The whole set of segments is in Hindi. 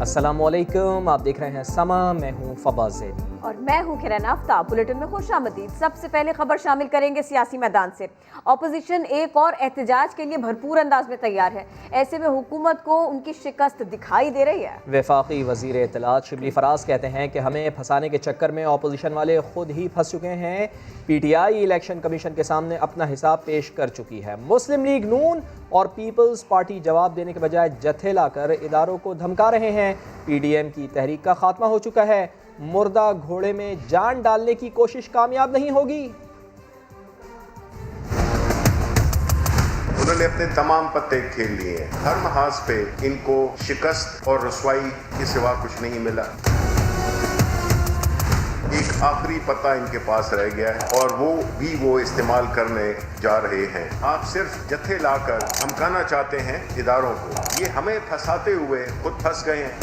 अस्सलामुअलैकुम, आप देख रहे हैं समा, मैं हूँ फबाज़ ज़ैदी और मैं हूँ किरण आफ्ताब। बुलेटिन में खुशामदीद। सबसे पहले खबर शामिल करेंगे सियासी मैदान से। ऑपोजिशन एक और एहतजाज के लिए भरपूर अंदाज में तैयार है। ऐसे में हुकूमत को उनकी शिकस्त दिखाई दे रही है। वफाकी वज़ीर इत्तलात शिबली फराज कहते हैं कि हमें फंसाने के चक्कर में ऑपोजिशन वाले खुद ही फंस चुके हैं। PTI इलेक्शन कमीशन के सामने अपना हिसाब पेश कर चुकी है। मुस्लिम लीग नून और पीपल्स पार्टी जवाब देने के बजाय जत्थे लाकर इदारों को धमका रहे हैं। PDM की तहरीक का खात्मा हो चुका है। मुर्दा घोड़े में जान डालने की कोशिश कामयाब नहीं होगी। उन्होंने अपने तमाम पत्ते खेल लिए हैं। हर महाज पे इनको शिकस्त और रसवाई के सिवा कुछ नहीं मिला। एक आखिरी पत्ता इनके पास रह गया है और वो इस्तेमाल करने जा रहे हैं। आप सिर्फ जत्थे लाकर धमकाना चाहते हैं इदारों को। ये हमें फंसाते हुए खुद फंस गए हैं।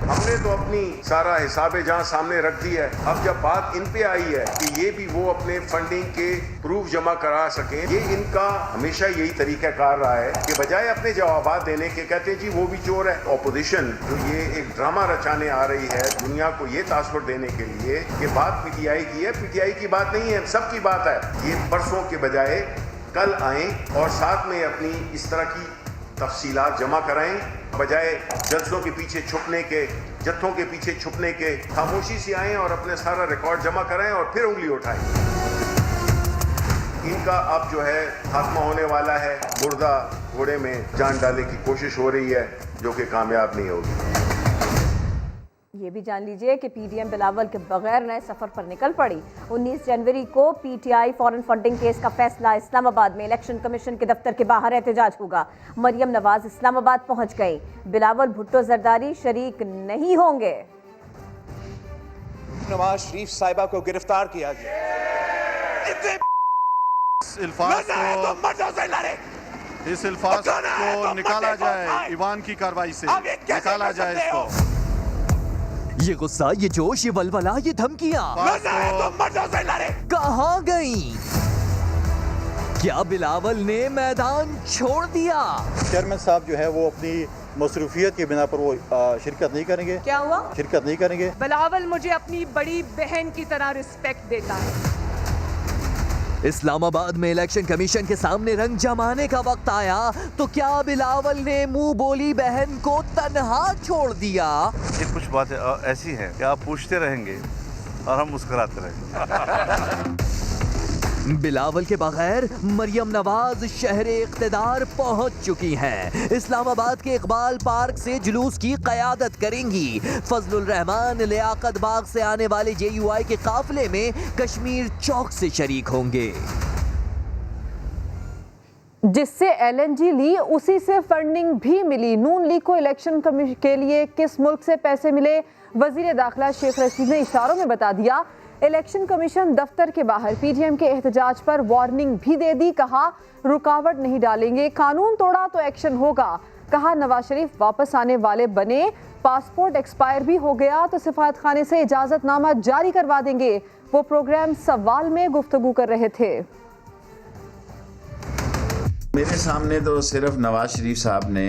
हमने तो अपनी सारा हिसाब जहां सामने रख दिया है। अब जब बात इन पे आई है कि ये भी वो अपने फंडिंग के प्रूफ जमा करा सकें, ये इनका हमेशा यही तरीका कार रहा है कि बजाय अपने जवाब देने के कहते हैं जी वो भी चोर है। ऑपोजिशन जो ये एक ड्रामा रचाने आ रही है दुनिया को ये तासुर देने के लिए कि बात PTI की है, PTI की बात नहीं है, सबकी बात है। ये परसों के बजाय कल आए और साथ में अपनी इस तरह की तफसीलात जमा कराएं, बजाय जल्सों के पीछे छुपने के, जत्थों के पीछे छुपने के। खामोशी से आएं और अपने सारा रिकॉर्ड जमा कराएं और फिर उंगली उठाएं। इनका अब जो है खात्मा होने वाला है। मुर्दा घोड़े में जान डालने की कोशिश हो रही है जो कि कामयाब नहीं होगी। ये भी जान लीजिए कि PDM बिलावल के बगैर नए सफर पर निकल पड़ी। 19 जनवरी को PTI फॉरेन फंडिंग केस का फैसला इस्लामाबाद में इलेक्शन कमीशन के दफ्तर के बाहर एहतजाज होगा। मरियम नवाज इस्लामाबाद पहुंच गई। बिलावल भुट्टो जरदारी शरीक नहीं होंगे। नवाज शरीफ साहिबा को गिरफ्तार किया गया। इस अल्फाज को निकाला जाए, ईवान की कार्रवाई से निकाला जाए इसको। ये गुस्सा, ये जोश, ये वलवला, ये धमकियां कहाँ गई? क्या बिलावल ने मैदान छोड़ दिया? चेयरमैन साहब जो है वो अपनी मसरूफियत की बिना पर वो शिरकत नहीं करेंगे। क्या हुआ? शिरकत नहीं करेंगे। बिलावल मुझे अपनी बड़ी बहन की तरह रिस्पेक्ट देता है। इस्लामाबाद में इलेक्शन कमीशन के सामने रंग जमाने का वक्त आया तो क्या बिलावल ने मुंह बोली बहन को तन्हा छोड़ दिया? ये कुछ बातें ऐसी हैं कि आप पूछते रहेंगे और हम मुस्कुराते रहेंगे। बिलावल के बगैर मरियम नवाज शहरे इख्तिदार पहुंच चुकी हैं। इस्लामाबाद के इकबाल पार्क से जुलूस की क़यादत करेंगी। फजलुल रहमान लियाकत बाग से आने वाले JUI के काफिले में कश्मीर चौक से शरीक होंगे। जिससे LNG ली उसी से फंडिंग भी मिली। नून लीग को इलेक्शन के लिए किस मुल्क से पैसे मिले, वजीर दाखिला शेख रशीद ने इशारों में बता दिया। इलेक्शन कमीशन दफ्तर के बाहर PDM के एहतजाज पर वार्निंग भी दे दी। कहा रुकावट नहीं डालेंगे, कानून तोड़ा तो एक्शन होगा। कहा नवाज शरीफ वापस आने वाले बने, पासपोर्ट एक्सपायर भी हो गया तो सिफारत खाने से इजाजतनामा जारी करवा देंगे। वो प्रोग्राम सवाल में गुफ्तगू कर रहे थे। मेरे सामने तो सिर्फ नवाज शरीफ साहब ने,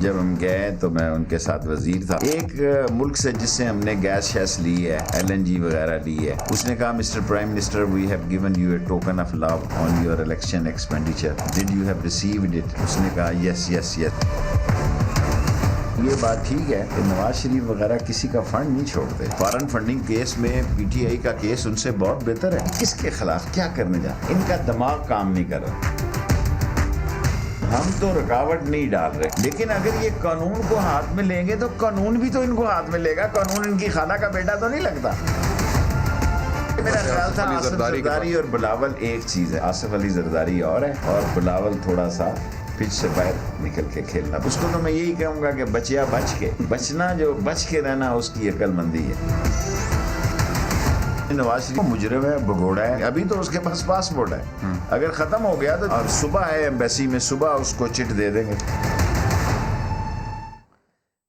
जब हम गए तो मैं उनके साथ वजीर था, एक मुल्क से जिससे हमने गैस शैस ली है, LNG वगैरह ली है, उसने कहा mister prime minister we have given you a token of love on your election expenditure, did you have received it? उसने कहा यस यस यस। ये बात ठीक है कि नवाज शरीफ वगैरह किसी का फंड नहीं छोड़ते। फॉरेन फंडिंग केस में PTI का केस उनसे बहुत बेहतर है। किसके खिलाफ क्या करने जा, इनका दिमाग काम नहीं कर रहा। हम तो रुकावट नहीं डाल रहे, लेकिन अगर ये कानून को हाथ में लेंगे तो कानून भी तो इनको हाथ में लेगा। कानून इनकी खाला का बेटा तो नहीं लगता। मेरा ख्याल था आसिफ जरदारी और बिलावल एक चीज है। आसिफ अली जरदारी और है और बिलावल थोड़ा सा पिच से बाहर निकल के खेलना। उसको तो मैं यही कहूँगा कि बचिया बच के, बचना जो बच के रहना उसकी अक्लमंदी है। नवाज शरीफ मुजरिम है, भगोड़ा है, अभी तो उसके पास पासपोर्ट है। अगर खत्म हो गया तो और सुबह है एम्बेसी में, सुबह उसको चिट दे देंगे।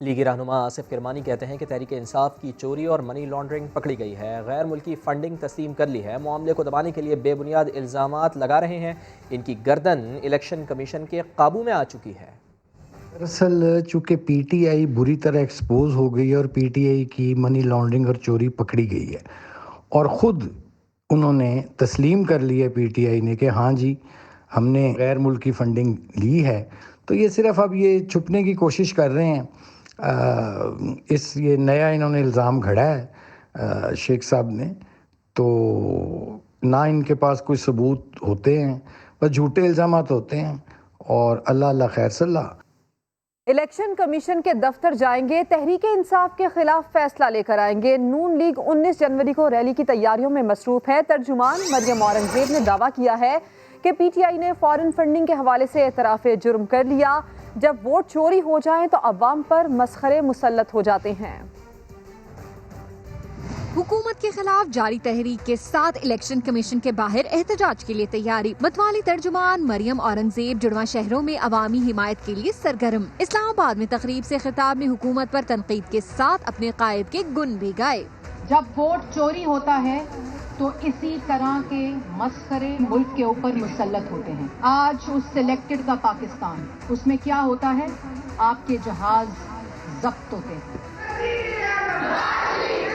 लीगी रहनुमा आसिफ किरमानी कहते हैं कि तहरीक इंसाफ की चोरी और मनी लॉन्ड्रिंग पकड़ी गई है, गैर मुल्की फंडिंग तस्लीम कर ली है, मामले को दबाने के लिए बेबुनियाद इल्ज़ामात लगा रहे हैं। इनकी गर्दन इलेक्शन कमीशन के काबू में आ चुकी है। दरअसल चूँकि पीटीआई बुरी तरह एक्सपोज हो गई है और पीटीआई की मनी लॉन्ड्रिंग और चोरी पकड़ी गई है और ख़ुद उन्होंने तस्लीम कर लिया पीटीआई ने कि हाँ जी हमने गैर मुल्की फंडिंग ली है, तो ये सिर्फ अब ये छुपने की कोशिश कर रहे हैं। ये नया इन्होंने इल्ज़ाम घड़ा है शेख साहब ने, तो ना इनके पास कोई सबूत होते हैं, बस झूठे इल्ज़ामात होते हैं और अल्लाह अल्लाह खैर सल्ला। इलेक्शन कमीशन के दफ्तर जाएंगे, तहरीक इंसाफ के खिलाफ फैसला लेकर आएंगे। नून लीग 19 जनवरी को रैली की तैयारियों में मसरूफ है। तर्जुमान मरियम औरंगजेब ने दावा किया है कि पीटीआई ने फॉरेन फंडिंग के हवाले से एतराफ़ जुर्म कर लिया। जब वोट चोरी हो जाएं तो अवाम पर मसखरे मुसल्लत हो जाते हैं। हुकूमत के खिलाफ जारी तहरीक के साथ इलेक्शन कमीशन के बाहर एहतजाज के लिए तैयारी। मतवाली तर्जुमान मरियम औरंगजेब जुड़वा शहरों में अवामी हिमायत के लिए सरगर्म। इस्लामाबाद में तकरीब से खिताब में हुकूमत पर तनकीद के साथ अपने कायद के गुन भी गाए। जब वोट चोरी होता है तो इसी तरह के मस्खरे मुल्क के ऊपर मुसल्लत होते हैं। आज उस सिलेक्टेड का पाकिस्तान, उसमें क्या होता है, आपके जहाज जब्त होते हैं।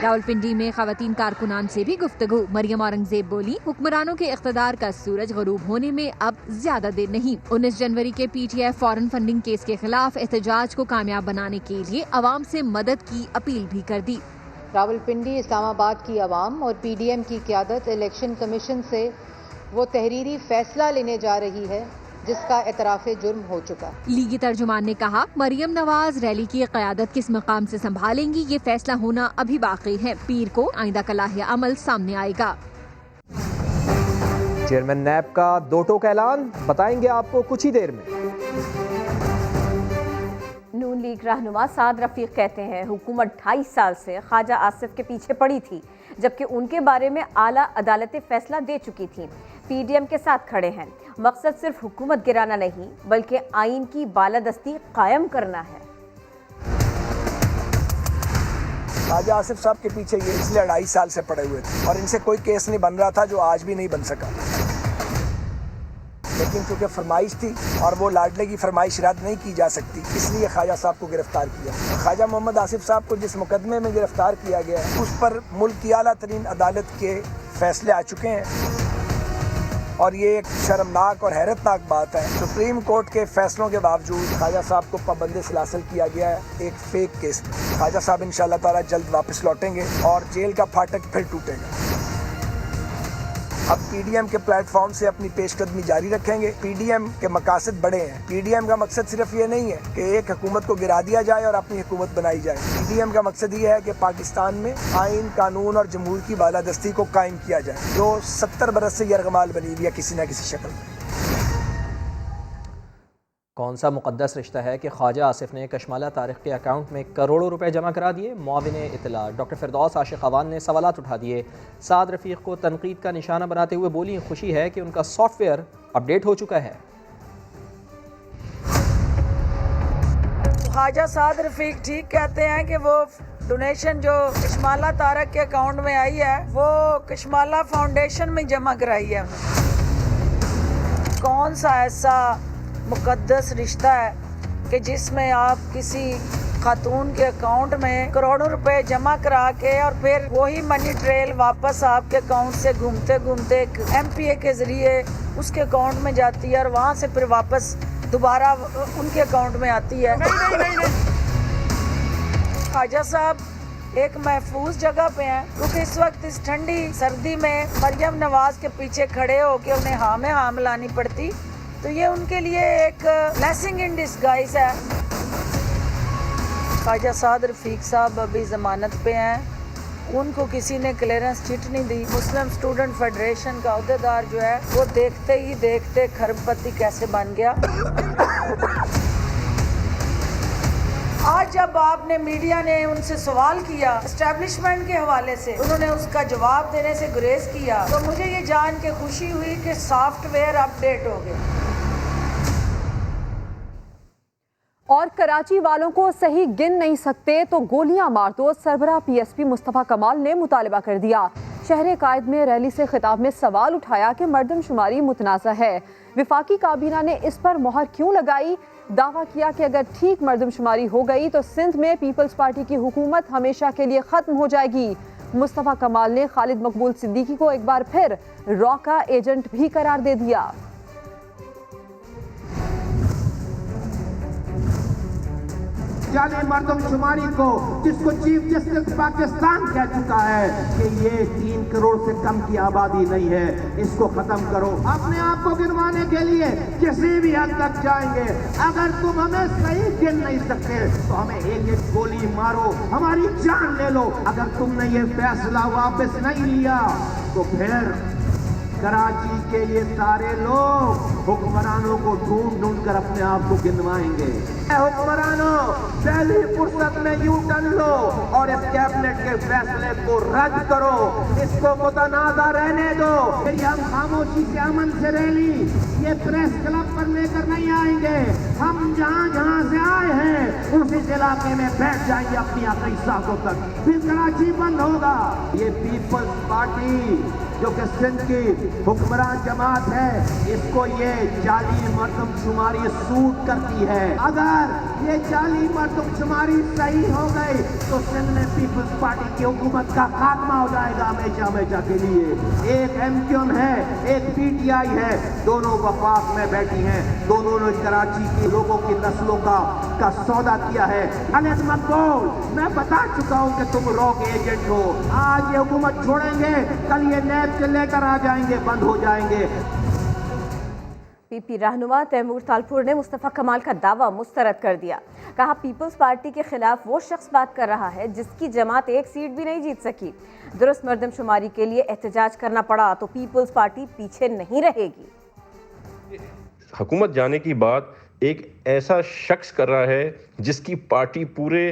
रावलपिंडी में खवातीन कारकुनान से भी गुफ्तगू। मरियम औरंगजेब बोली, हुक्मरानों के इख्तदार का सूरज गरूब होने में अब ज्यादा देर नहीं। 19 जनवरी के पीटीआई फॉरेन फंडिंग केस के खिलाफ एहतजाज को कामयाब बनाने के लिए अवाम से मदद की अपील भी कर दी। रावलपिंडी इस्लामाबाद की आवाम और पीडीएम की क़यादत इलेक्शन कमीशन से वो तहरीरी फैसला लेने जा रही है जिसका एतराफ़े जुर्म हो चुका। लीगी तर्जुमान ने कहा, मरियम नवाज रैली की क़यादत किस मकाम से संभालेंगी ये फैसला होना अभी बाकी है। पीर को आइंदा का लाहिया अमल सामने आएगा। चेयरमैन नैब का 2 टोक ऐलान बताएंगे आपको कुछ ही देर में। नून लीग रहनुमा साद रफीक कहते हैं हुकूमत 28 साल से ख्वाजा आसिफ के पीछे पड़ी थी, जबकि उनके बारे में आला अदालतें फैसला दे चुकी थी। पीडीएम के साथ खड़े हैं। मकसद सिर्फ हुकूमत गिराना नहीं बल्कि आइन की बालादस्ती कायम करना है। ख्वाजा आसिफ साहब के पीछे ये इसलिए 2.5 साल से पड़े हुए थे और इनसे कोई केस नहीं बन रहा था, जो आज भी नहीं बन सका। लेकिन चूंकि फरमाइश थी और वो लाडले की फरमाइश रद्द नहीं की जा सकती, इसलिए ख्वाजा साहब को गिरफ्तार किया। ख्वाजा मोहम्मद आसिफ साहब को जिस मुकदमे में गिरफ्तार किया गया है उस पर मुल्क की आला तरीन अदालत के फैसले आ चुके हैं और ये एक शर्मनाक और हैरतनाक बात है। सुप्रीम कोर्ट के फैसलों के बावजूद ख्वाजा साहब को पाबंदी से हासिल किया गया है एक फेक केस में। ख्वाजा साहब इंशाअल्लाह ताला जल्द वापस लौटेंगे और जेल का फाटक फिर टूटेगा। अब पीडीएम के प्लेटफॉर्म से अपनी पेशकदमी जारी रखेंगे। पीडीएम के मकासद बड़े हैं। पीडीएम का मकसद सिर्फ ये नहीं है कि एक हुकूमत को गिरा दिया जाए और अपनी हुकूमत बनाई जाए। पीडीएम का मकसद ये है कि पाकिस्तान में आइन, कानून और जमहूर की बालादस्ती को कायम किया जाए, जो 70 बरस से यरगमाल बनी हुई है किसी न किसी शक्ल में। कौन सा मुक़द्दस रिश्ता है कि ख्वाजा आसिफ ने कशमाला तारिक के अकाउंट में करोड़ों रुपए जमा करा दिए। मुआविन इत्तला डॉक्टर फिरदौस आशिक अवान ने सवालात उठा दिए। साद रफ़ीक को तनकीद का निशाना बनाते हुए बोली, खुशी है कि उनका सॉफ्टवेयर अपडेट हो चुका है। ख्वाजा साद रफ़ीक ठीक कहते हैं कि वो डोनेशन जो कशमाला तारक के अकाउंट में आई है वो कशमाला फाउंडेशन में जमा कराई है। कौन सा ऐसा मुकद्दस रिश्ता है कि जिसमें आप किसी खातून के अकाउंट में करोड़ों रुपए जमा करा के और फिर वही मनी ट्रेल वापस आपके अकाउंट से घूमते घूमते एमपीए के जरिए उसके अकाउंट में जाती है और वहाँ से फिर वापस दोबारा उनके अकाउंट में आती है। ख्वाजा साहब एक महफूज जगह पे हैं क्योंकि इस वक्त इस ठंडी सर्दी में मरियम नवाज के पीछे खड़े होकर उन्हें हाँ में हाँ मिलानी पड़ती, तो ये उनके लिए एक ब्लेसिंग इन डिस्गाइज है। ख्वाजा साद रफ़ीक साहब अभी ज़मानत पे हैं, उनको किसी ने क्लियरेंस चिट नहीं दी। मुस्लिम स्टूडेंट फेडरेशन का अहदेदार जो है वो देखते ही देखते खरबपति कैसे बन गया। आज जब आपने मीडिया ने उनसे सवाल किया एस्टेब्लिशमेंट के हवाले से, उन्होंने उसका जवाब देने से गुरेज किया, तो मुझे ये जान के खुशी हुई कि सॉफ्टवेयर अपडेट हो गए। और कराची वालों को सही गिन नहीं सकते तो गोलियां मार दो, सरबराह पीएसपी मुस्तफा कमाल ने मुतालबा कर दिया। शहर कायद में रैली से खिताब में सवाल उठाया कि मर्दमशुमारी मुतनाज़ा है। विफाकी काबीना ने इस पर मोहर क्यों लगाई? दावा किया कि अगर ठीक मर्दमशुमारी हो गई तो सिंध में पीपल्स पार्टी की हुकूमत हमेशा के लिए ख़त्म हो जाएगी। मुस्तफ़ा कमाल ने खालिद मकबूल सिद्दीकी को एक बार फिर रॉ का एजेंट भी करार दे दिया। जाली मर्दमशुमारी को, जिसको चीफ जस्टिस पाकिस्तान कह चुका है कि ये 3 करोड़ से कम की आबादी नहीं है, इसको खत्म करो। अपने आप को गिनवाने के लिए किसी भी हद तक जाएंगे। अगर तुम हमें सही गिन नहीं सकते तो हमें एक गोली मारो, हमारी जान ले लो। अगर तुमने ये फैसला वापस नहीं लिया तो फिर कराची के ये सारे लोग हुक्मरानों को ढूंढ कर अपने आप को गिनवाएंगे। हुक्मरानों, पहली फुर्सत में यू टर्न लो और इस कैबिनेट के फैसले को रद्द करो, इसको मुतनाज़ा रहने दो। फिर हम खामोशी से, अमन से रैली ये प्रेस क्लब पर लेकर नहीं आएंगे। हम जहाँ से आए हैं उस इलाके में बैठ जाएंगे अपनी आखिरी सांसों तक, फिर कराची बंद होगा। ये पीपल्स पार्टी जो कि सिंध की हुक्मरान जमात है, इसको ये जाली मर्दमशुमारी सूट करती है। अगर ये जाली मर्दमशुमारी सही हो गई तो सिंध में पीपल्स पार्टी की हुकूमत का खात्मा हो जाएगा हमेशा हमेशा के लिए। एक एमक्यूएम है, एक पीटीआई है, दोनों वफाक में बैठी हैं, दोनों ने कराची के लोगों की नस्लों का सौदा किया है। खालिद मकबूल, मैं बता चुका हूँ कि तुम रॉ के एजेंट हो। आज ये हुकूमत छोड़ेंगे, कल ये नैब से लेकर आ जाएंगे, बंद हो जाएंगे। पीपी रहनुमा तैमूर तालपुर ने मुस्तफ़ा कमाल का दावा मुस्तरद कर दिया। कहा पीपल्स पार्टी के खिलाफ वो शख्स बात कर रहा है जिसकी जमात एक सीट भी नहीं जीत सकी। दुरुस्त मर्दमशुमारी के लिए एहतजाज करना पड़ा तो पीपल्स पार्टी पीछे नहीं रहेगी। हुकूमत जाने की बात एक ऐसा शख्स कर रहा है जिसकी पार्टी पूरे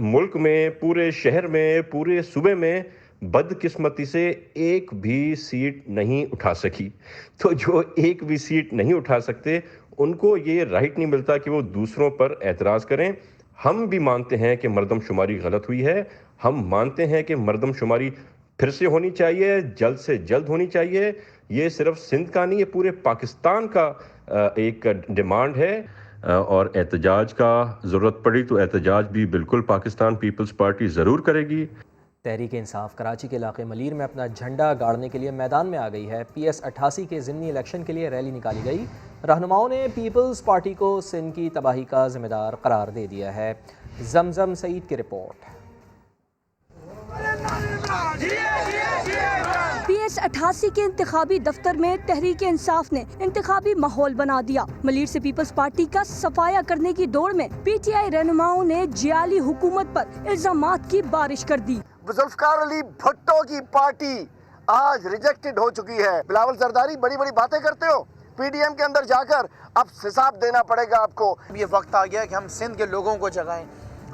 मुल्क में, पूरे शहर में, पूरे सूबे में बदकिस्मती से एक भी सीट नहीं उठा सकी। तो जो एक भी सीट नहीं उठा सकते उनको ये राइट नहीं मिलता कि वो दूसरों पर एतराज़ करें। हम भी मानते हैं कि मर्दमशुमारी गलत हुई है, हम मानते हैं कि मर्दमशुमारी फिर से होनी चाहिए, जल्द से जल्द होनी चाहिए। ये सिर्फ सिंध का नहीं, ये पूरे पाकिस्तान का एक डिमांड है। और एहतजाज का ज़रूरत पड़ी तो एहतजाज भी बिल्कुल पाकिस्तान पीपल्स पार्टी ज़रूर करेगी। तहरीक इंसाफ कराची के इलाके मलीर में अपना झंडा गाड़ने के लिए मैदान में आ गई है। PS 88 के ज़िमनी इलेक्शन के लिए रैली निकाली गई। रहनुमाओं ने पीपल्स पार्टी को सिंध की तबाही का जिम्मेदार करार दे दिया है। जमजम सईद की रिपोर्ट। PS 88 के इंतखाबी दफ्तर में तहरीक इंसाफ ने इंतखाबी माहौल बना दिया। मलीर से पीपल्स पार्टी का सफाया करने की दौड़ में PTI रहनुमाओं ने जियाली हुकूमत पर इल्जामात की बारिश कर दी। जुल्फकार अली भुट्टो की पार्टी आज रिजेक्टेड हो चुकी है। बिलावल जरदारी बड़ी बड़ी बातें करते हो, PDM के अंदर जाकर अब हिसाब देना पड़ेगा आपको। ये वक्त आ गया कि हम सिंध के लोगों को जगाएं,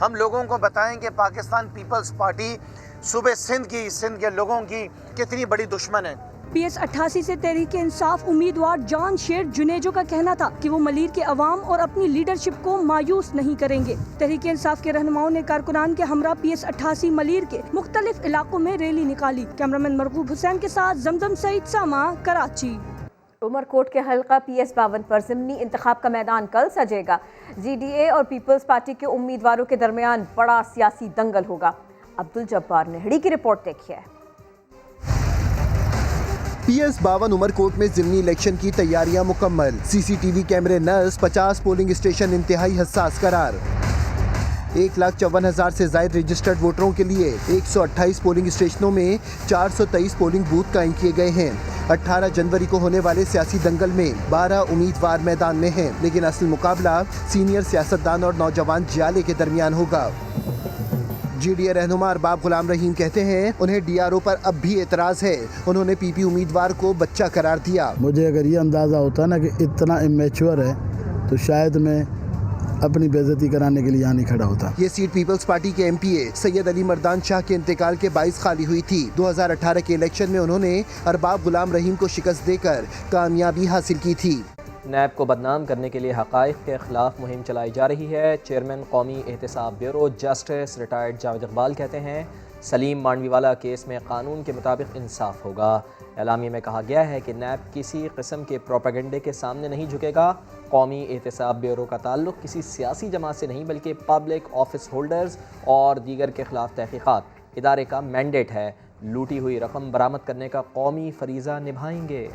हम लोगों को बताएं कि पाकिस्तान पीपल्स पार्टी सूबे सिंध के लोगों की कितनी बड़ी दुश्मन है। PS 88 से तहरीक इंसाफ उम्मीदवार जान शेर जुनेजो का कहना था कि वो मलीर के अवाम और अपनी लीडरशिप को मायूस नहीं करेंगे। तहरीक इंसाफ के रहनुमाओं ने कारकुनान के हमरा PS 88 मलीर के मुख्तलिफ इलाकों में रैली निकाली। कैमरामैन मरगूब हुसैन के साथ जमजम सईद, सामा, कराची। उमरकोट के हल्का PS 52 पर ज़िमनी इंतखाब का मैदान कल सजेगा। GDA और पीपल्स पार्टी के उम्मीदवारों के दरमियान बड़ा सियासी दंगल होगा। अब्दुल जब्बार नेहड़ी की रिपोर्ट देखिए। PS 52 उमरकोट में ज़िमनी इलेक्शन की तैयारियां मुकम्मल। CCTV कैमरे नस्ब, 50 पोलिंग स्टेशन इंतहाई हसास करार। 1,54,000 से ज़ायद रजिस्टर्ड वोटरों के लिए 128 पोलिंग स्टेशनों में 423 पोलिंग बूथ कायम किए गए हैं। 18 जनवरी को होने वाले सियासी दंगल में 12 उम्मीदवार मैदान में हैं, लेकिन असल मुकाबला सीनियर सियासतदान और नौजवान जियाले के दरमियान होगा। GDA रहनुमा अरबाब गुलाम रहीम कहते हैं उन्हें DRO पर अब भी एतराज़ है। उन्होंने PP उम्मीदवार को बच्चा करार दिया। मुझे अगर ये अंदाज़ा होता ना कि इतना इमेच्योर है तो शायद मैं अपनी बेइज्जती कराने के लिए यहाँ नहीं खड़ा होता। ये सीट पीपल्स पार्टी के MPA सैयद अली मर्दान शाह के इंतकाल के बाइस खाली हुई थी। 2018 के इलेक्शन में उन्होंने अरबाब गुलाम रहीम को शिकस्त देकर कामयाबी हासिल की थी। नैब को बदनाम करने के लिए हक़ाइक़ के खिलाफ मुहिम चलाई जा रही है। Chairman Qaumi Ehtesab bureau justice retired Javed Iqbal कहते हैं सलीम मांडवीवाला केस में कानून के मुताबिक इंसाफ होगा। एलामिया में कहा गया है कि नैब किसी किस्म के प्रोपेगेंडे के सामने नहीं झुकेगा। कौमी एहतसाब ब्यूरो का ताल्लुक किसी सियासी जमात से नहीं बल्कि पब्लिक ऑफिस होल्डर्स और दीगर के खिलाफ तहकीकात इदारे का मैंडेट है। लूटी हुई रकम बरामद करने का कौमी फरीज़ा निभाएंगे।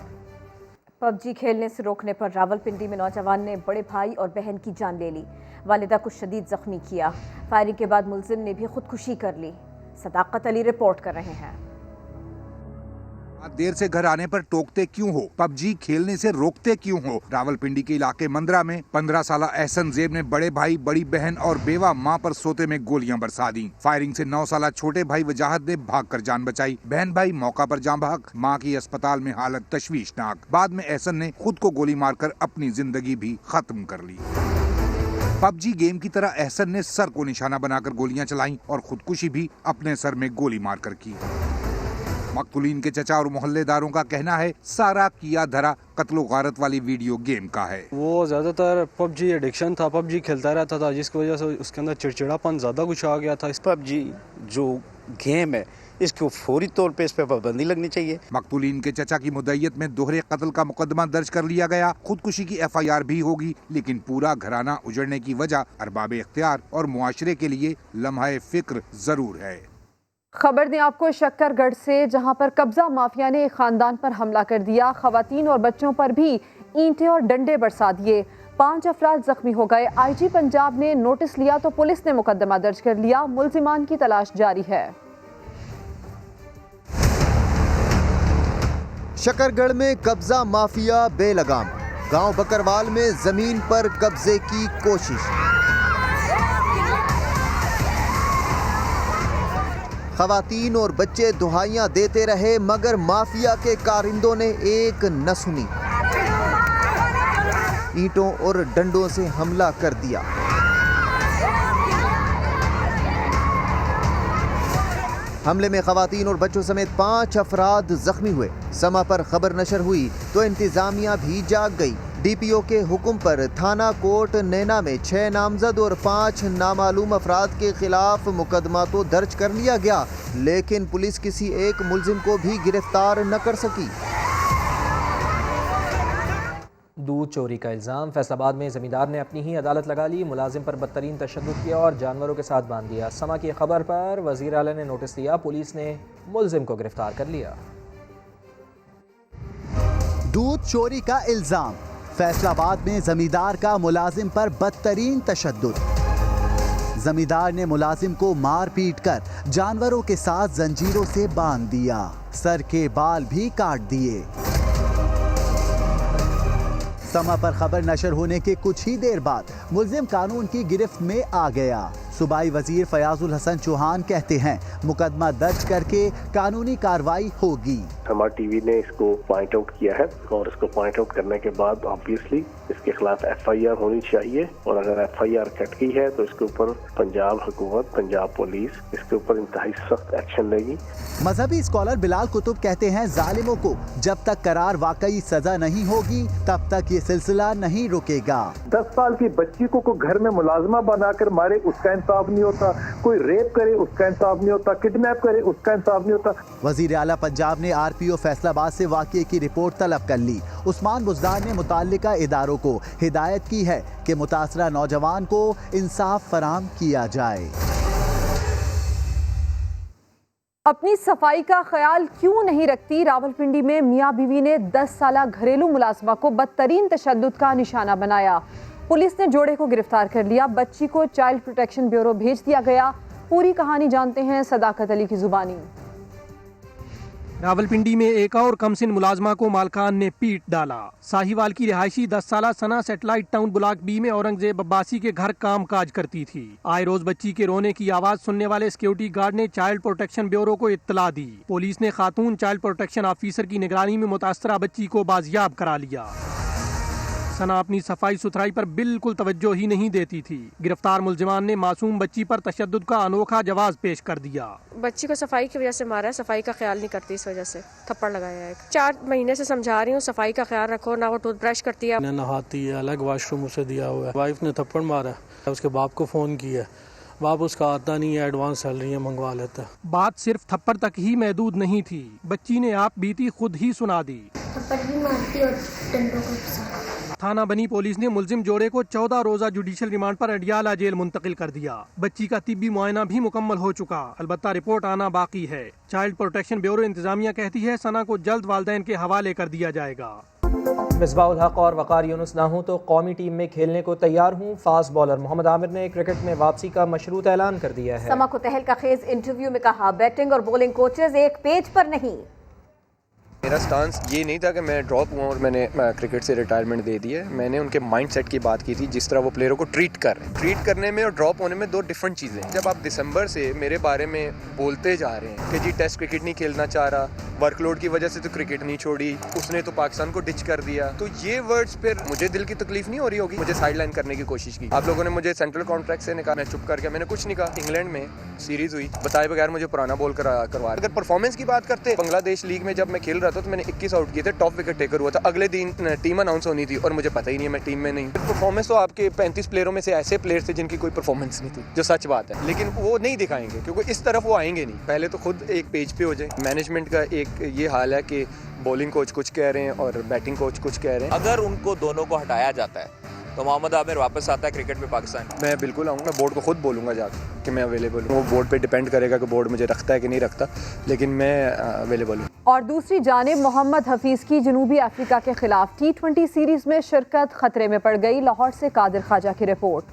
पबजी खेलने से रोकने पर रावलपिंडी में नौजवान ने बड़े भाई और बहन की जान ले ली। वालिदा को शदीद जख्मी किया। फायरिंग के बाद मुलजिम ने भी खुदकुशी कर ली। सदाकत अली रिपोर्ट कर रहे हैं। देर से घर आने पर टोकते क्यों हो, पबजी खेलने से रोकते क्यों हो। रावलपिंडी के इलाके मंदरा में 15 साला एहसन जेब ने बड़े भाई, बड़ी बहन और बेवा मां पर सोते में गोलियां बरसा दी। फायरिंग से 9 साला छोटे भाई वजाहत ने भागकर जान बचाई। बहन भाई मौका पर जान भाग, मां की अस्पताल में हालत तशवीशनाक। बाद में एहसन ने खुद को गोली मारकर अपनी जिंदगी भी खत्म कर ली। पबजी गेम की तरह एहसन ने सर को निशाना बनाकर गोलियां चलाई और खुदकुशी भी अपने सर में गोली मारकर की। मकतूलीन के चचा और मोहल्लेदारों का कहना है सारा किया धरा कत्लो गारत वाली वीडियो गेम का है। वो ज्यादातर पबजी एडिक्शन था, पबजी खेलता रहता था, जिसकी वजह से उसके अंदर चिड़चिड़ापन ज्यादा कुछ आ गया था। इस पबजी जो गेम है इसको फौरी तौर पे इस पे पाबंदी लगनी चाहिए। मकतूलीन के चचा की मुद्दईयत में दोहरे कत्ल का मुकदमा दर्ज कर लिया गया। खुदकुशी की FIR भी होगी, लेकिन पूरा घराना उजड़ने की वजह अरबाब इख्तियार और मुआशरे के लिए लम्हा फिक्र जरूर है। खबर दें आपको शक्करगढ़ से, जहां पर कब्जा माफिया ने एक खानदान पर हमला कर दिया। खवातीन और बच्चों पर भी ईंटें और डंडे बरसा दिए। 5 अफराद जख्मी हो गए। IG पंजाब ने नोटिस लिया तो पुलिस ने मुकदमा दर्ज कर लिया। मुल्जिमान की तलाश जारी है। शकरगढ़ में कब्जा माफिया बेलगाम। गांव बकरवाल में जमीन पर कब्जे की कोशिश। खवातीन और बच्चे दुहाइयां देते रहे मगर माफिया के कारिंदों ने एक न सुनी। ईंटों और डंडों से हमला कर दिया। हमले में खवातीन और बच्चों समेत 5 अफराद जख्मी हुए। समा पर खबर नशर हुई तो इंतजामिया भी जाग गई। DPO के हुक्म पर थाना कोट नैना में 6 नामजद और 5 नामालूम अफराद के खिलाफ मुकदमा तो दर्ज कर लिया गया, लेकिन पुलिस किसी एक मुलजिम को भी गिरफ्तार न कर सकी। दूध चोरी का इल्ज़ाम। फैसलाबाद में ज़मींदार ने अपनी ही अदालत लगा ली। मुलाजिम पर बदतरीन तशद्दुद किया और जानवरों के साथ बांध दिया। समा की खबर पर वज़ीर आला ने नोटिस दिया। पुलिस ने मुलजिम को गिरफ्तार कर लिया। दूध चोरी का इल्ज़ाम। फैसलाबाद में जमींदार का मुलाजिम पर बदतरीन तशद्दुद। जमींदार ने मुलाजिम को मार पीट कर जानवरों के साथ जंजीरों से बांध दिया। सर के बाल भी काट दिए। समा पर खबर नशर होने के कुछ ही देर बाद मुलजिम कानून की गिरफ्त में आ गया। सूबाई वजीर फयाजुल हसन चौहान कहते हैं मुकदमा दर्ज करके कानूनी कार्रवाई होगी। हमारा टीवी ने इसको पॉइंट आउट किया है और इसको पॉइंट आउट करने के बाद ऑब्वियसली इसके खिलाफ FIR होनी चाहिए और अगर FIR कट गई है तो इसके ऊपर पंजाब हुकूमत, पंजाब पुलिस इसके ऊपर इंतहाई सख्त एक्शन लेगी। मजहबी स्कॉलर बिलाल कुतुब कहते हैं जालिमों को जब तक करार वाकई सजा नहीं होगी तब तक ये सिलसिला नहीं रुकेगा। 10 साल की बच्ची को घर में मुलाजमा बनाकर मारे उसका इंसाफ नहीं होता, कोई रेप करे उसका इंसाफ नहीं होता, किडनैप करे उसका इंसाफ नहीं होता। वजीर आला पंजाब ने RPO फैसलाबाद से वाक़ये की रिपोर्ट तलब कर ली। उस्मान बुज़दार ने मुताल्लिका इदारों को हिदायत की है कि मुतासरा नौजवान को इंसाफ फराहम किया जाए। अपनी सफाई का ख्याल क्यों नहीं रखती? रावलपिंडी में मियाँ बीवी ने 10 साला घरेलू मुलाजमा को बदतरीन तशद्दुद का निशाना बनाया। पुलिस ने जोड़े को गिरफ्तार कर लिया। बच्ची को चाइल्ड प्रोटेक्शन ब्यूरो भेज दिया गया। पूरी कहानी जानते हैं सदाकत अली की जुबानी। रावलपिंडी में एक और कमसिन मुलाजमा को मालकान ने पीट डाला। साहिवाल की रिहायशी 10 साला सना सैटेलाइट टाउन ब्लॉक B में औरंगजेब अब्बासी के घर काम काज करती थी। आए रोज बच्ची के रोने की आवाज सुनने वाले सिक्योरिटी गार्ड ने चाइल्ड प्रोटेक्शन ब्यूरो को इत्तला दी। पुलिस ने खातून चाइल्ड प्रोटेक्शन ऑफिसर की निगरानी में मुतासरा बच्ची को बाजियाब करा लिया। सना अपनी सफाई सुथराई पर बिल्कुल तवज्जो ही नहीं देती थी। गिरफ्तार मुलजिमान ने मासूम बच्ची पर तशद्दुद का अनोखा जवाब पेश कर दिया। बच्ची को सफाई की वजह से मारा है, सफाई का ख्याल नहीं करती, इस वजह से थप्पड़ लगाया है। 4 महीने से समझा रही हूँ सफाई का ख्याल रखो, ना वो टूथब्रश करती है, नहाती है, अलग वाशरूम उसे दिया हुआ है। वाइफ ने थप्पड़ मारा, उसके बाप को फोन किया, वापस का आता नहीं है, एडवांस सैलरी मंगवा लेता है। बात सिर्फ थप्पड़ तक ही महदूद नहीं थी, बच्ची ने आप बीती खुद ही सुना दी। थप्पड़ भी मारती और डंडों के साथ। थाना बनी पुलिस ने मुलजिम जोड़े को 14 रोजा जुडिशल रिमांड पर अडियाला जेल मुंतकिल कर दिया। बच्ची का तिब्बी मुआयना भी मुकम्मल हो चुका, अलबत्ता रिपोर्ट आना बाकी है। चाइल्ड प्रोटेक्शन ब्यूरो इंतजामिया कहती है सना को जल्द वालिदैन के हवाले कर दिया जाएगा। मिसबाहुल हक और वकार यूनुस ना हूं तो कौमी टीम में खेलने को तैयार हूं। फास्ट बॉलर मोहम्मद आमिर ने क्रिकेट में वापसी का मशरूत ऐलान कर दिया है। समा को तहलका खेज इंटरव्यू में कहा, बैटिंग और बॉलिंग कोचेज एक पेज पर नहीं। मेरा स्टांस ये नहीं था कि मैं ड्रॉप हुआ और मैंने क्रिकेट से रिटायरमेंट दे दी है। मैंने उनके माइंडसेट की बात की थी, जिस तरह वो प्लेयरों को ट्रीट कर रहे हैं। ट्रीट करने में और ड्रॉप होने में दो डिफरेंट चीज़ें हैं। जब आप दिसंबर से मेरे बारे में बोलते जा रहे हैं कि जी टेस्ट क्रिकेट नहीं खेलना चाह रहा, वर्कलोड की वजह से तो क्रिकेट नहीं छोड़ी, उसने तो पाकिस्तान को डिच कर दिया, तो ये वर्ड्स फिर मुझे दिल की तकलीफ नहीं हो रही होगी। मुझे साइड लाइन करने की कोशिश की। आप लोगों ने मुझे सेंट्रल कॉन्ट्रैक्ट से निकाला, मैं चुप करके मैंने कुछ नहीं कहा। इंग्लैंड में सीरीज हुई, बताए बगैर मुझे पुराना बॉल करवा। अगर परफॉर्मेंस की बात करते, बांग्लादेश लीग में जब मैं खेल रहा था तो मैंने 21 आउट किए थे, टॉप विकेट टेकर हुआ था। अगले दिन टीम अनाउंस होनी थी और मुझे पता ही नहीं है, मैं टीम में नहीं। परफॉर्मेंस तो आपके 35 प्लेयरों में से ऐसे प्लेयर थे जिनकी कोई परफॉर्मेंस नहीं थी, जो सच बात है, लेकिन वो नहीं दिखाएंगे क्योंकि इस तरफ वो आएंगे नहीं। पहले तो खुद एक पेज पे हो जाए। मैनेजमेंट का एक ये हाल है कि बॉलिंग कोच कुछ कह रहे हैं और बैटिंग कोच कुछ कह रहे हैं। अगर उनको दोनों को हटाया जाता है तो मोहम्मद आमिर वापस आता है क्रिकेट में पाकिस्तान? मैं बिल्कुल आऊँगा, मैं बोर्ड को खुद बोलूँगा जाकर कि मैं अवेलेबल हूँ। वो बोर्ड पे डिपेंड करेगा कि बोर्ड मुझे रखता है कि नहीं रखता, लेकिन मैं अवेलेबल हूँ। और दूसरी जानिब मोहम्मद हफीज़ की जनूबी अफ्रीका के खिलाफ T20 सीरीज में शिरकत खतरे में पड़ गई। लाहौर से कादिर ख्वाजा की रिपोर्ट।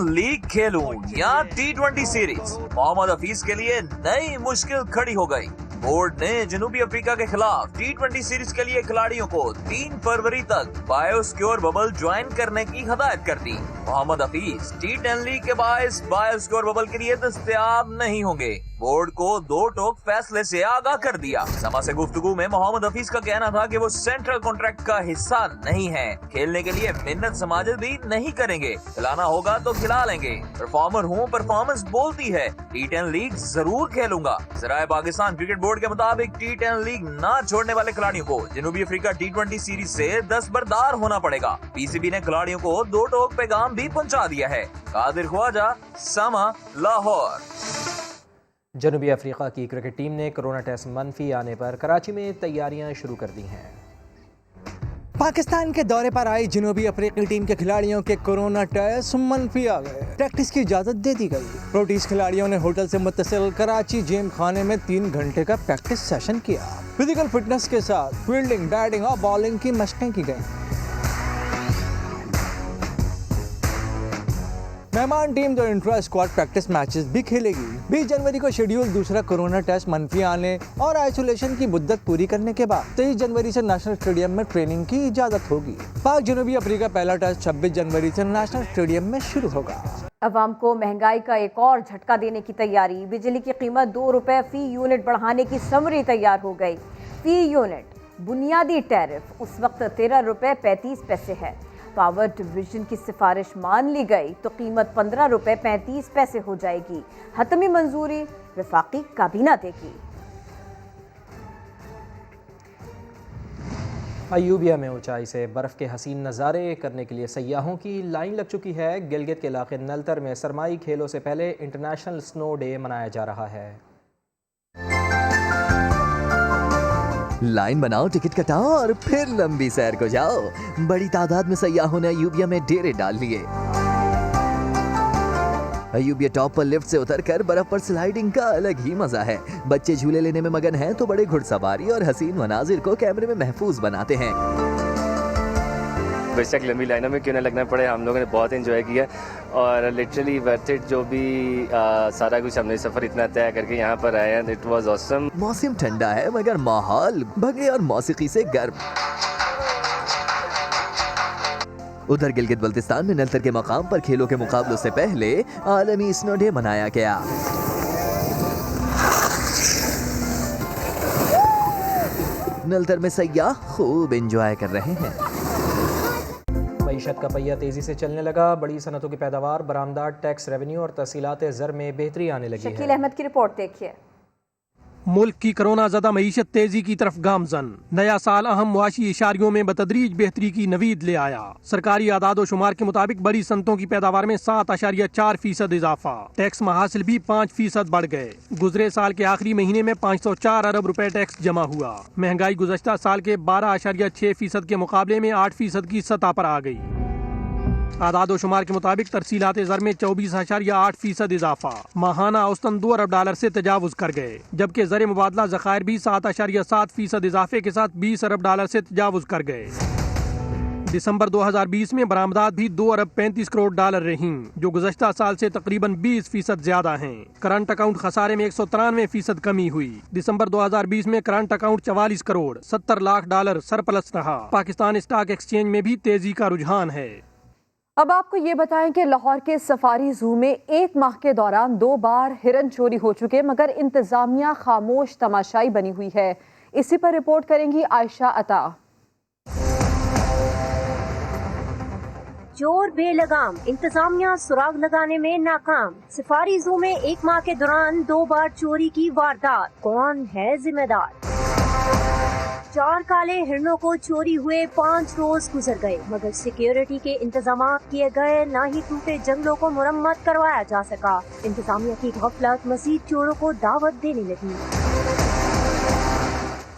लीग खेलूं या T20 सीरीज, मोहम्मद हफीज के लिए नई मुश्किल खड़ी हो गई। बोर्ड ने जनूबी अफ्रीका के खिलाफ T20 सीरीज के लिए खिलाड़ियों को 3 फरवरी तक बायोसिक्योर बबल ज्वाइन करने की हिदायत कर दी। मोहम्मद हफीज T10 लीग के बायस बायोसिक्योर बबल के लिए दस्तयाब नहीं होंगे। बोर्ड को 2 टोक फैसले से आगाह कर दिया। समा से गुफ्तगू में मोहम्मद हफीज का कहना था कि वो सेंट्रल कॉन्ट्रैक्ट का हिस्सा नहीं है, खेलने के लिए मिन्नत समाजत भी नहीं करेंगे, खिलाना होगा तो खिला लेंगे। परफॉर्मर हूँ, परफॉर्मेंस बोलती है। T10 लीग जरूर खेलूंगा। ज़राए पाकिस्तान क्रिकेट बोर्ड के मुताबिक T10 लीग ना छोड़ने वाले खिलाड़ियों को जनूबी अफ्रीका T20 सीरीज से दस्तबरदार होना पड़ेगा। PCB ने खिलाड़ियों को 2 टोक पैगाम भी पहुंचा दिया है। कादिर ख्वाजा, समा, लाहौर। जनूबी अफ्रीका की क्रिकेट टीम ने कोरोना टेस्ट मनफी आने पर कराची में तैयारियां शुरू कर दी हैं। पाकिस्तान के दौरे पर आई जनूबी अफ्रीकी टीम के खिलाड़ियों के कोरोना टेस्ट मनफी आ गए। प्रैक्टिस की इजाजत दे दी गई। प्रोटीज खिलाड़ियों ने होटल से मुत्तसिल कराची जिम खाने में 3 घंटे का प्रैक्टिस सेशन किया। फिजिकल फिटनेस के साथ फील्डिंग, बैटिंग और बॉलिंग की मशकें की गई। मेहमान टीम जो इंट्रा स्क्वाड प्रैक्टिस मैचेस भी खेलेगी। 20 जनवरी को शेड्यूल दूसरा कोरोना टेस्ट मनफी आने और आइसोलेशन की मुद्दत पूरी करने के बाद 23 जनवरी से नेशनल स्टेडियम में ट्रेनिंग की इजाजत होगी। पाक जनूबी अफ्रीका पहला टेस्ट 26 जनवरी से नेशनल स्टेडियम में शुरू होगा। अवाम को महंगाई का एक और झटका देने की तैयारी। बिजली की कीमत 2 रुपए फी यूनिट बढ़ाने की समरी तैयार हो गई। फी यूनिट बुनियादी टैरिफ उस वक्त 13 रुपए 35 पैसे है। पावर डिवीजन की सिफारिश मान ली गई तो कीमत 15 रुपए 35 पैसे हो जाएगी। हतमी मंजूरी वफाकी काबीना देगी। अयूबिया में ऊंचाई से बर्फ़ के हसीन नज़ारे करने के लिए सयाहों की लाइन लग चुकी है। गिलगित के इलाके नलतर में सरमाई खेलों से पहले इंटरनेशनल स्नो डे मनाया जा रहा है। लाइन बनाओ, टिकट कटाओ और फिर लंबी सैर को जाओ। बड़ी तादाद में सयाहों ने अयूबिया में डेरे डाल लिए। अयूबिया टॉप पर लिफ्ट से उतरकर बर्फ पर स्लाइडिंग का अलग ही मजा है। बच्चे झूले लेने में मगन हैं तो बड़े घुड़सवारी और हसीन मनाजिर को कैमरे में महफूज बनाते हैं। बेशक लंबी लाइनों में क्यों ना लगना पड़े, हम लोगों ने बहुत एंजॉय किया और लिटरली वर्थ इट। जो भी सारा कुछ हमने सफर इतना तय करके यहाँ पर आए हैं, इट वाज ऑसम। मौसम ठंडा है मगर माहौल भंगे और मौसीकी से गर्म। उधर गिलगित बल्तिस्तान में नलतर के मकाम पर खेलों के मुकाबलों से पहले आलमी स्नो डे मनाया गया। नलतर में सयाह खूब एंजॉय कर रहे हैं। मईशत का पहिया तेजी से चलने लगा। बड़ी सनतों की पैदावार, बरामदात, टैक्स रेवेन्यू और तहसीलात ज़र में बेहतरी आने लगी है। शकील अहमद की रिपोर्ट देखिए। मुल्क की कोरोना ज़दा मईशत तेजी की तरफ गामजन। नया साल अहम मुआशी इशारियों में बतदरीज बेहतरी की नवीद ले आया। सरकारी आदाद शुमार के मुताबिक बड़ी सनतों की पैदावार में 7.4% इजाफा। टैक्स महासिल भी 5% बढ़ गए। गुजरे साल के आखिरी महीने में 504 अरब रुपए टैक्स जमा हुआ। महंगाई गुज़श्ता साल के 12.6% के मुकाबले में 8% की सतह पर आ गई। आदाद शुमार के मुताबिक तरसीलात ज़र में 24.8% इजाफा। माहाना औसतन 2 अरब डॉलर से तजावुज कर गए, जबकि ज़र मुबादला ज़खायर भी 7.7% इजाफे के साथ 20 अरब डॉलर से तजावुज कर गए। दिसंबर 2020 में बरामदात भी 2 अरब 35 करोड़ डॉलर रहीं, जो गुज़श्ता साल से तकरीबन 20% ज्यादा हैं। करंट अकाउंट खसारे में 193% कमी हुई। दिसंबर 2020 में current account 44 crore 70 lakh dollar surplus रहा। पाकिस्तान स्टॉक एक्सचेंज में भी तेजी का रुझान है। अब आपको ये बताएं कि लाहौर के सफारी जू में 1 माह के दौरान 2 बार हिरन चोरी हो चुके, मगर इंतजामिया खामोश तमाशाई बनी हुई है। इसी पर रिपोर्ट करेंगी आयशा अता। चोर बेलगाम, इंतजामिया सुराग लगाने में नाकाम। सफारी जू में 1 माह के दौरान 2 बार चोरी की वारदात, कौन है जिम्मेदार? 4 काले हिरणों को चोरी हुए 5 रोज गुजर गए, मगर सिक्योरिटी के इंतजाम किए गए, न ही टूटे जंगलों को मुरम्मत करवाया जा सका। इंतजामिया की गफलत मजीद चोरों को दावत देने लगी।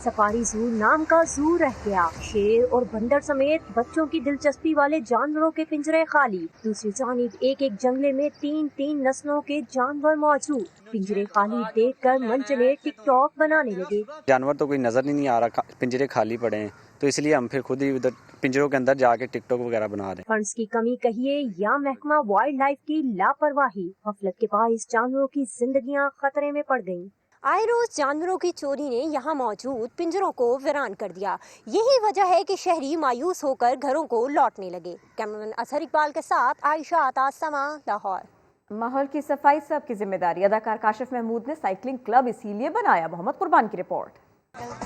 सफारी जू नाम का जू रह गया। शेर और बंदर समेत बच्चों की दिलचस्पी वाले जानवरों के पिंजरे खाली। दूसरी जानिब एक जंगले में 3 नस्लों के जानवर मौजूद। पिंजरे खाली देखकर मनचले टिकटॉक बनाने लगे। जानवर तो कोई नजर नहीं आ रहा, पिंजरे खाली पड़े हैं, तो इसलिए हम फिर खुद ही उधर पिंजरों के अंदर जाके टिकटॉक वगैरह बना रहे हैं। फंड्स की कमी कहिए या महकमा वाइल्ड लाइफ की लापरवाही, गफलत के बाइस जानवरों की जिंदगियां खतरे में पड़ गयी। आए रोज जानवरों की चोरी ने यहाँ मौजूद पिंजरों को वीरान कर दिया। यही वजह है कि शहरी मायूस होकर घरों को लौटने लगे। कैमरामैन असहर इकबाल के साथ आयशा अता, समा, लाहौर। माहौल की सफाई सबकी जिम्मेदारी। अदाकार काशिफ महमूद ने साइकिलिंग क्लब इसीलिए बनाया। मोहम्मद कुर्बान की रिपोर्ट।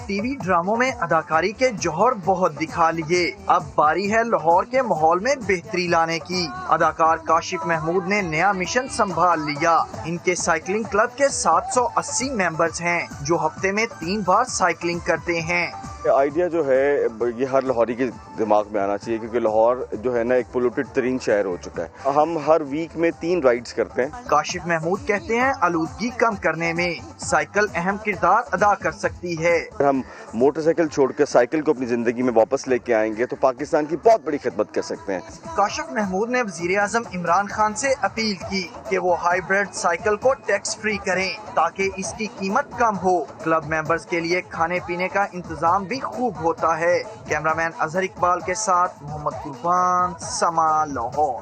टीवी ड्रामों में अदाकारी के जौहर बहुत दिखा लिए, अब बारी है लाहौर के माहौल में बेहतरी लाने की। अदाकार काशिफ महमूद ने नया मिशन संभाल लिया। इनके साइकिलिंग क्लब के 780 मेंबर्स हैं, जो हफ्ते में 3 बार साइकिलिंग करते हैं। आइडिया जो है ये हर लाहौरी के दिमाग में आना चाहिए, क्योंकि लाहौर जो है ना एक पोल्यूटेड तरीन शहर हो चुका है। हम हर वीक में 3 राइड्स करते हैं। काशिफ महमूद कहते हैं आलूदगी कम करने में साइकिल अहम किरदार अदा कर सकती है। हम मोटरसाइकिल छोड़ कर साइकिल को अपनी जिंदगी में वापस लेके आएंगे तो पाकिस्तान की बहुत बड़ी खिदमत कर सकते हैं। काशिफ महमूद ने वज़ीर-ए-आज़म इमरान खान से अपील की कि वो हाइब्रिड साइकिल को टैक्स फ्री करें, ताकि इसकी कीमत कम हो। क्लब मेंबर्स के लिए खाने पीने का इंतजाम भी खूब होता है। कैमरामैन असहर इकबाल के साथ मोहम्मद कुर्बान, समा, लाहौर।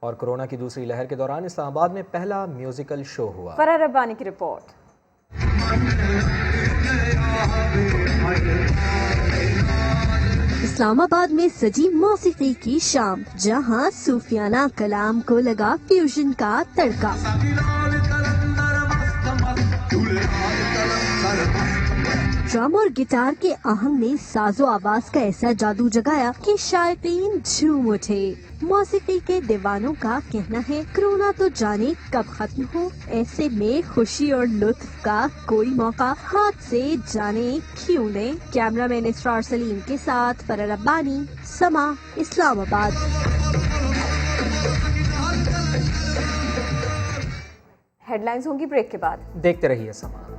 और कोरोना की दूसरी लहर के दौरान इस्लामाबाद में पहला म्यूजिकल शो हुआ। फराह रब्बानी की रिपोर्ट। इस्लामाबाद में सजी मौसीकी की शाम, जहां सूफियाना कलाम को लगा फ्यूजन का तड़का। ड्रम और गिटार के आहंग ने साजो आवाज का ऐसा जादू जगाया कि शायकीन झूम उठे। मौसीकी के दीवानों का कहना है कोरोना तो जाने कब खत्म हो, ऐसे में खुशी और लुत्फ का कोई मौका हाथ से जाने क्यों ले। कैमरामैन इसरार सलीम के साथ फराह रब्बानी, समा, इस्लामाबाद। हेडलाइंस होंगी ब्रेक के बाद, देखते रहिए समा।